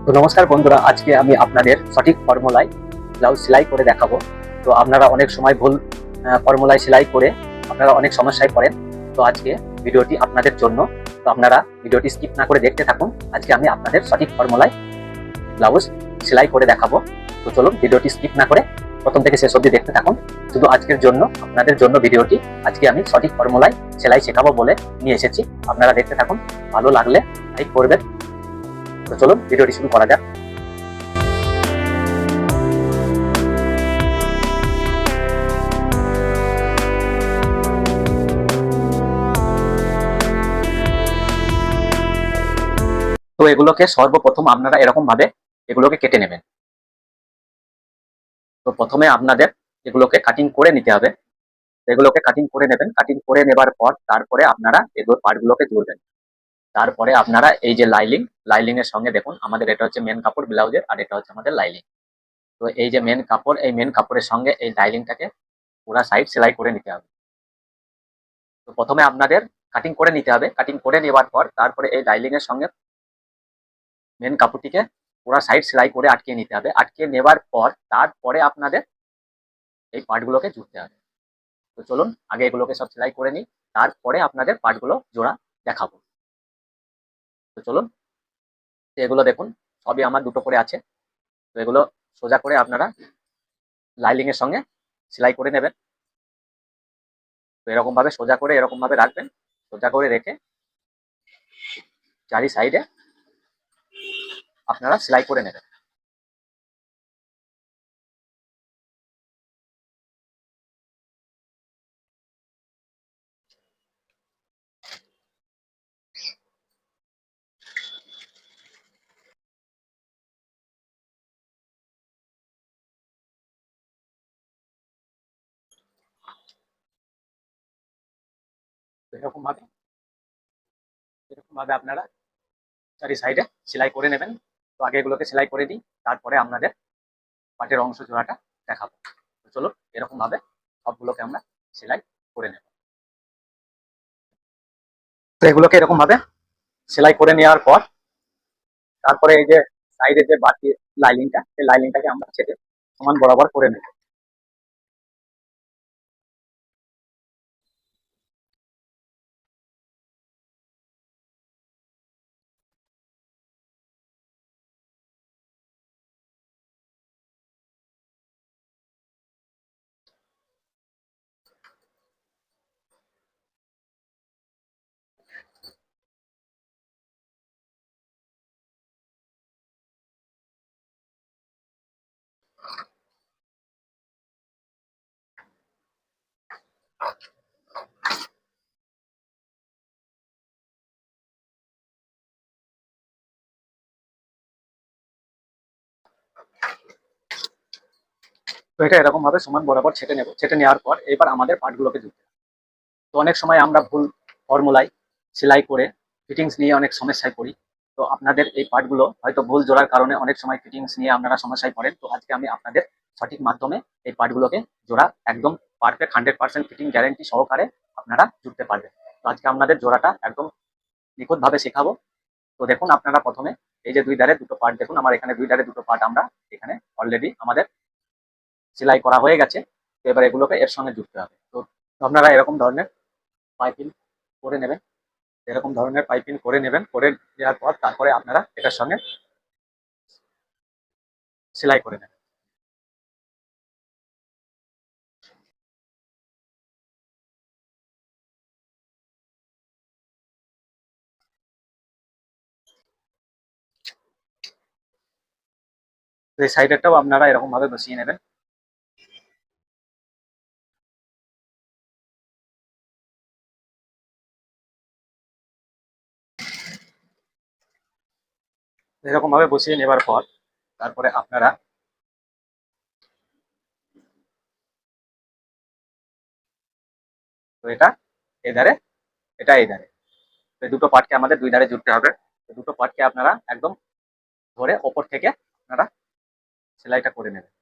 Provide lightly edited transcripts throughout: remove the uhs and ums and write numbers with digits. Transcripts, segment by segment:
তো নমস্কার বন্ধুরা, আজকে আমি আপনাদের সঠিক ফর্মুলায় ব্লাউজ সেলাই করে দেখাবো। তো আপনারা অনেক সময় ভুল ফর্মুলায় সেলাই করে আপনারা অনেক সমস্যায় পড়েন। তো আজকে ভিডিওটি আপনাদের জন্য। তো আপনারা ভিডিওটি স্কিপ না করে দেখতে থাকুন। আজকে আমি আপনাদের সঠিক ফর্মুলায় ব্লাউজ সেলাই করে দেখাবো। তো চলুন ভিডিওটি স্কিপ না করে প্রথম থেকে শেষ অবধি দেখতে থাকুন। শুধু আজকের জন্য, আপনাদের জন্য ভিডিওটি আজকে আমি সঠিক ফর্মুলায় সেলাই শেখাবো বলে নিয়ে এসেছি। আপনারা দেখতে থাকুন, ভালো লাগলে লাইক করবেন। তো চলুন ভিডিওটি শুরু করা যাক। তো এগুলোকে সর্বপ্রথম আপনারা এরকম ভাবে এগুলোকে কেটে নেবেন। তো প্রথমে আপনাদের এগুলোকে কাটিং করে নিতে হবে। এগুলোকে কাটিং করে নেবেন। কাটিং করে নেবার পর তারপরে আপনারা এগুলোর পার্টগুলোকে জুড়বেন। তারপরে আপনারা এই যে লাইলিং এর সঙ্গে দেখুন, আমাদের এটা হচ্ছে মেন কাপড় ব্লাউজের, আর এটা হচ্ছে আমাদের লাইলিং। তো এই যে মেন কাপড়, এই মেন কাপড়ের সঙ্গে এই লাইলিংটাকে পুরা সাইড সেলাই করে নিতে হবে। তো প্রথমে আপনাদের কাটিং করে নিতে হবে। কাটিং করে নেবার পর তারপরে এই লাইলিং এর সঙ্গে মেন কাপড়টিকে পুরা সাইড সেলাই করে আটকে নিতে হবে। আটকে নেবার পর তারপরে আপনাদের এই পার্টগুলোকে জুড়তে হবে। তো চলুন আগে এগুলোকে সব সেলাই করে নিই, তারপরে আপনাদের পার্টগুলো জোড়া দেখাবো। তো চলুন, এগুলো দেখুন সবই আমার দুটো করে আছে। তো এগুলো সোজা করে আপনারা লাইলিং এর সঙ্গে সেলাই করে নেবেন। তো এরকম ভাবে সোজা করে এরকম ভাবে রাখবেন। সোজা করে রেখে চারি সাইডে আপনারা সেলাই করে নেবেন। তো এরকম ভাবে আপনারা চারি সাইডে সেলাই করে নেবেন। তো আগে এগুলোকে সেলাই করে দিই, তারপরে আপনাদের পাটের অংশ জোড়াটা দেখাবো। তো চলুন এরকম ভাবে সবগুলোকে আমরা সেলাই করে নেব। তো এগুলোকে এরকম ভাবে সেলাই করে নেওয়ার পর তারপরে এই যে সাইডে যে বাকি লাইনিংটা, সেই লাইনিংটাকে আমরা ছেড়ে সমান বরাবর করে নেব। তো এটা এরকম ভাবে সমান বরাবর ছেটে নেব। ছেটে নেওয়ার পর এবার আমাদের পার্টগুলোকে জুড়তে হবে। তো অনেক সময় আমরা ভুল ফর্মুলায় সেলাই করে ফিটিংস নিয়ে অনেক সমস্যায় পড়ি। তো আপনাদের এই পার্টগুলো হয়তো ভুল জোড়ার কারণে অনেক সময় ফিটিংস নিয়ে আপনারা সমস্যায় পড়েন। তো আজকে আমি আপনাদের সঠিক মাধ্যমে এই পার্টগুলোকে জোড়া একদম পারফেক্ট 100% ফিটিং গ্যারেন্টি সহকারে আপনারা জুড়তে পারবেন। তো আজকে আপনাদের জোড়াটা একদম নিখুঁতভাবে শেখাবো। তো দেখুন আপনারা প্রথমে এই যে দুই ধারে দুটো পার্ট দেখুন, আমার এখানে দুই ধারে দুটো পার্ট আমরা এখানে অলরেডি আমাদের সেলাই করা হয়ে গেছে। তো এবার এগুলোকে এর সঙ্গে জুড়তে হবে। তো আপনারা এরকম ধরনের পাইপিং করে নেবেন। এরকম ধরনের পাইপিং করে নেবেন। করে দেওয়ার পর তারপরে আপনারা এটার সঙ্গে সেলাই করে নেবেন। তো এই সাইডেরটাও আপনারা এরকম ভাবে বসিয়ে নেবেন। এরকম ভাবে বসিয়ে নেবার পর তারপরে আপনারা তো এটা এই ধারে, এটা এই ধারে, এই দুটো পার্টকে আমাদের দুই ধারে জুড়তে হবে। তো দুটো পার্টকে আপনারা একদম ধরে ওপর থেকে আপনারা সেলাইটা করে নেবেন।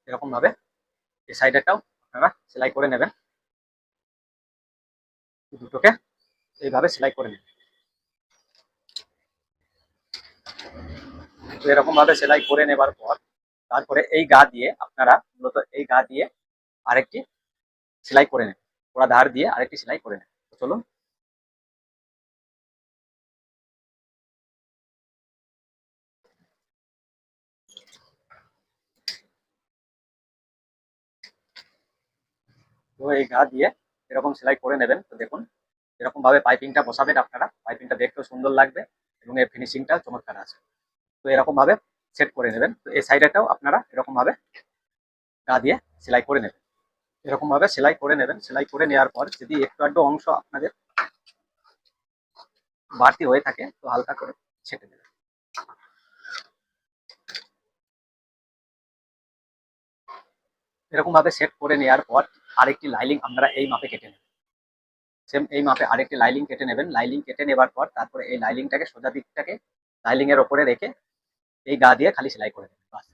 এরকম ভাবে এই সাইডেরটাও আপনারা সেলাই করে নেবেন, দুটোকে এইভাবে সেলাই করে নেবেন। তো এরকম ভাবে সেলাই করে নেবার পর তারপরে এই গা দিয়ে আপনারা মূলত এই গা দিয়ে আরেকটি সেলাই করে নেবেন, ওরা ধার দিয়ে আরেকটি সেলাই করে নেবেন। তো চলুন। তো এই গা দিয়ে এরকম সেলাই করে নেবেন। তো দেখুন এরকম ভাবে পাইপিংটা বসাবেন আপনারা, পাইপিংটা দেখতেও সুন্দর লাগবে এবং এর ফিনিশিংটা চমৎকার আছে। তো এরকম ভাবে সেট করে নেবেন। তো এই সাইডেটাও আপনারা এরকম ভাবে গা দিয়ে সেলাই করে নেবেন, এরকম ভাবে সেলাই করে নেবেন। সেলাই করে নেওয়ার পর যদি একটু আধটু অংশ আপনাদের বাড়তি হয়ে থাকে তো হালকা করে ছেটে দেবেন। এরকম ভাবে সেট করে নেওয়ার পর আরেকটি লাইলিং আপনারা এই মাপে কেটে নেবেন, সেম এই মাপে আরেকটি লাইলিং কেটে নেবেন। লাইলিং কেটে নেবার পর তারপরে এই লাইলিংটাকে সোজা দিকটাকে লাইলিং এর ওপরে রেখে এই গা দিয়ে খালি সেলাই করে দেবেন, বাস।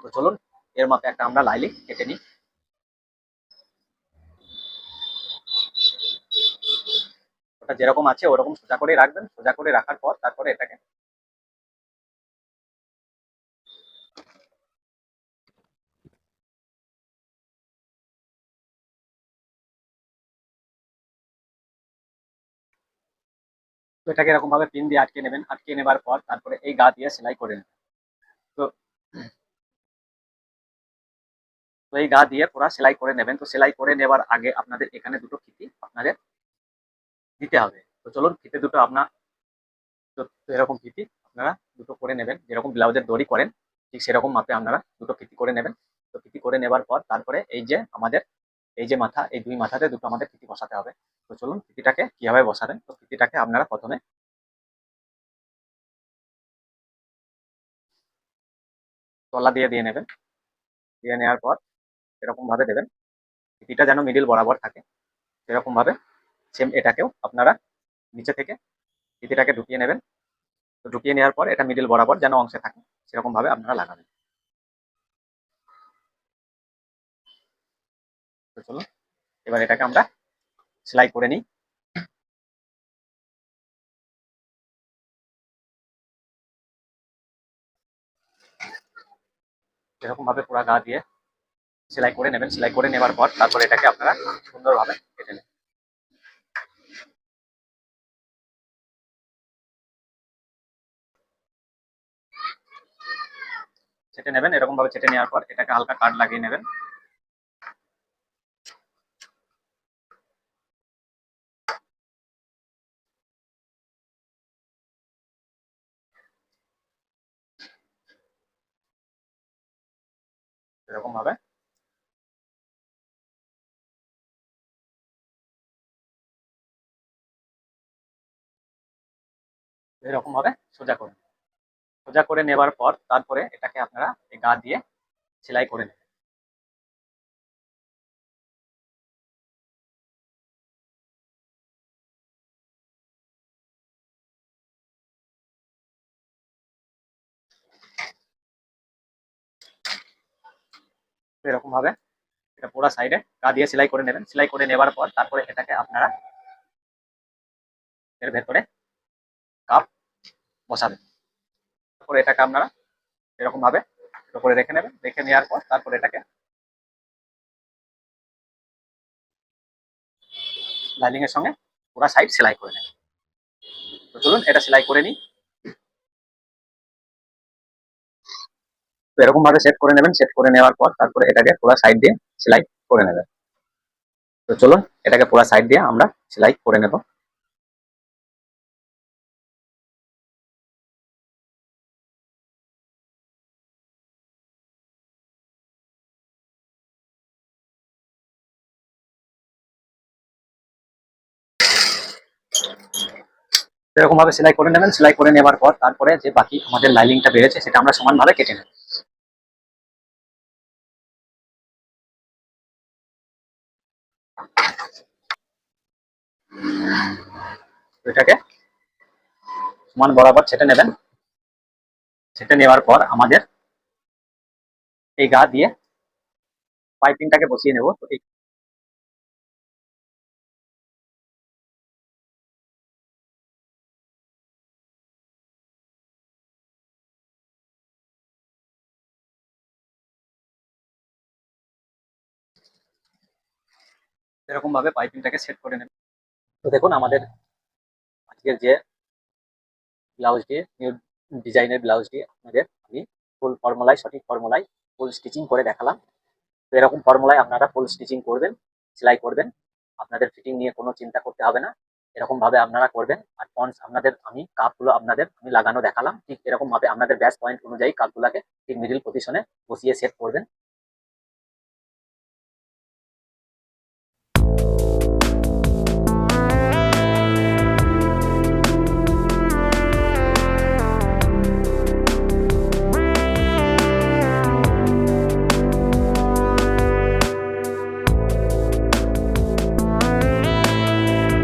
তো চলুন এর মাপে একটা আমরা লাইলিং কেটে নিই। ওটা যেরকম আছে ওরকম সোজা করে রাখবেন, সোজা করে রাখার পর তারপরে এটাকে এরকম ভাবে পিন দিয়ে আটকে নেবেন। আটকে নেবার পর তারপরে এই গা দিয়ে সেলাই করে নেবেন। তো তো এই গা দিয়ে পুরা সেলাই করে নেবেন। তো সেলাই করে নেবার আগে আপনাদের এখানে দুটো ফিতে আপনাদের দিতে হবে। তো চলুন ফিতে দুটো আপনার, তো এরকম ফিতে আপনারা দুটো করে নেবেন, যেরকম ব্লাউজের দড়ি করেন ঠিক সেরকম মাপে আপনারা দুটো ফিতে করে নেবেন। তো ফিতে করে নেবার পর তারপরে এই যে আমাদের এই যে মাথা, এই দুই মাথাতে দুটো আমাদের ফিতে বসাতে হবে। তো চলুন ফিতিটাকে কিভাবে বসাবেন। তো ফিতিটাকে আপনারা প্রথমে তলা দিয়ে দিয়ে নেবেন, দিয়ে নেওয়ার পর এরকম ভাবে দেবেন, ফিতিটা যেন মিডিল বরাবর থাকে সেরকম ভাবে সেম এটাকেও আপনারা নিচে থেকে ফিতিটাকে ঢুকিয়ে নেবেন। তো ঢুকিয়ে নেওয়ার পর এটা মিডিল বরাবর যেন অংশে থাকে সেরকম ভাবে আপনারা লাগাবেন। তো চলুন এবার এটাকে আমরা সেলাই করে নিই। এরকম ভাবে পুরো গা দিয়ে সেলাই করে নেবেন। সেলাই করে নেবার পর তারপর এটাকে আপনারা সুন্দরভাবে কেটে নেবেন। ছেটে নেবেন, এরকম ভাবে ছেটে নেওয়ার পর এটাকে হালকা কাট লাগিয়ে নেবেন। এরকম ভাবে এরকম ভাবে সোজা করে নেবেন। সোজা করে নেবার পর তারপরে এটাকে আপনারা এই গা দিয়ে সেলাই করে নেবেন। এরকম ভাবে এটা পুরো সাইডে গা দিয়ে সেলাই করে নেবেন। সেলাই করে নেবার পর তারপরে এটাকে আপনারা এর ভেতরে কাপ বসাবেন। তারপরে এটাকে আপনারা এরকম ভাবে উপরে রেখে নেবেন। রেখে নেওয়ার পর তারপরে এটাকে লাইনিং এর সঙ্গে পুরো সাইড সেলাই করে নেবেন। তো চলুন এটা সেলাই করে নিই। তো এরকম ভাবে সেট করে নেবেন। সেট করে নেওয়ার পর তারপরে এটাকে পুরো সাইড দিয়ে সেলাই করে নেবেন। তো চলুন এটাকে পুরো সাইড দিয়ে আমরা সেলাই করে নেব। এরকম ভাবে সেলাই করে নেবেন। সেলাই করে নেবার পর তারপরে যে বাকি আমাদের লাইনিংটা বেড়েছে সেটা আমরা সমানভাবে কেটে নেব। এটাকে সমান বরাবর ছেটে নেবেন। ছেটে নেওয়ার পর আমাদের এই গা দিয়ে পাইপিংটাকে বসিয়ে নেব। তো এরকম ভাবে পাইপিংটাকে সেট করে নেব। তো দেখুন আমাদের আজকের যে ব্লাউজটি, নিউ ডিজাইনের ব্লাউজটি আপনাদের আমি ফুল ফর্মুলায়, সঠিক ফর্মুলায় ফুল স্টিচিং করে দেখালাম। তো এরকম ফর্মুলায় আপনারা ফুল স্টিচিং করবেন, সেলাই করবেন, আপনাদের ফিটিং নিয়ে কোনো চিন্তা করতে হবে না। এরকম ভাবে আপনারা করবেন। আর পন্স আপনাদের আমি কাপগুলো আপনাদের আমি লাগানো দেখালাম, ঠিক এরকম ভাবে আপনাদের ব্যাস পয়েন্ট অনুযায়ী কাপগুলোকে ঠিক মিডিল পজিশনে বসিয়ে সেট করবেন।